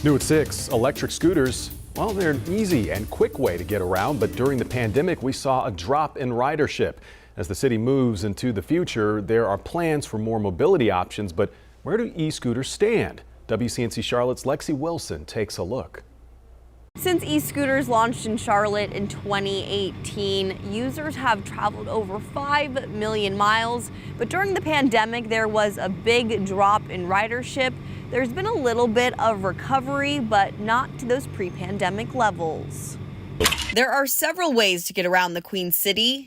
New at 6, electric scooters, well, they're an easy and quick way to get around, but during the pandemic, we saw a drop in ridership. As the city moves into the future, there are plans for more mobility options, but where do e-scooters stand? WCNC Charlotte's Lexi Wilson takes a look. Since e-scooters launched in Charlotte in 2018, users have traveled over 5 million miles. But during the pandemic, there was a big drop in ridership. There's been a little bit of recovery, but not to those pre-pandemic levels. There are several ways to get around the Queen City.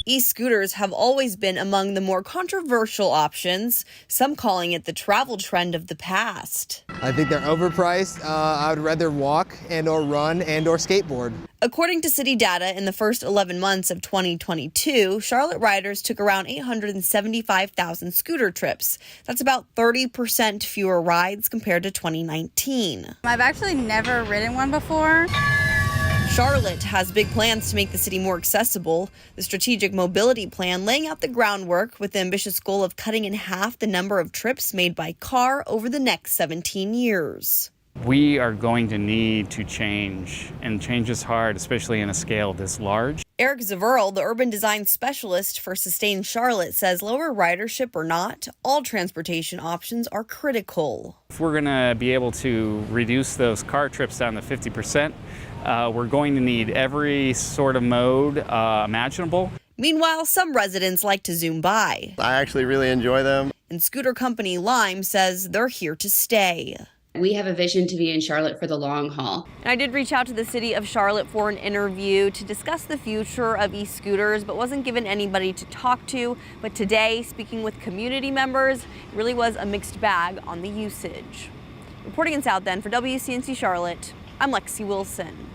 E-scooters have always been among the more controversial options, some calling it the travel trend of the past. I think they're overpriced. I would rather walk and or run and or skateboard. According to city data, in the first 11 months of 2022, Charlotte riders took around 875,000 scooter trips. That's about 30% fewer rides compared to 2019. I've actually never ridden one before. Charlotte has big plans to make the city more accessible. The strategic mobility plan laying out the groundwork with the ambitious goal of cutting in half the number of trips made by car over the next 17 years. We are going to need to change, and change is hard, especially in a scale this large. Eric Zaverl, the urban design specialist for Sustain Charlotte, says lower ridership or not, all transportation options are critical. If we're going to be able to reduce those car trips down to 50%, we're going to need every sort of mode imaginable. Meanwhile, some residents like to zoom by. I actually really enjoy them. And scooter company Lime says they're here to stay. We have a vision to be in Charlotte for the long haul. I did reach out to the city of Charlotte for an interview to discuss the future of e-scooters, but wasn't given anybody to talk to. But today, speaking with community members, it really was a mixed bag on the usage. Reporting in South End for WCNC Charlotte, I'm Lexi Wilson.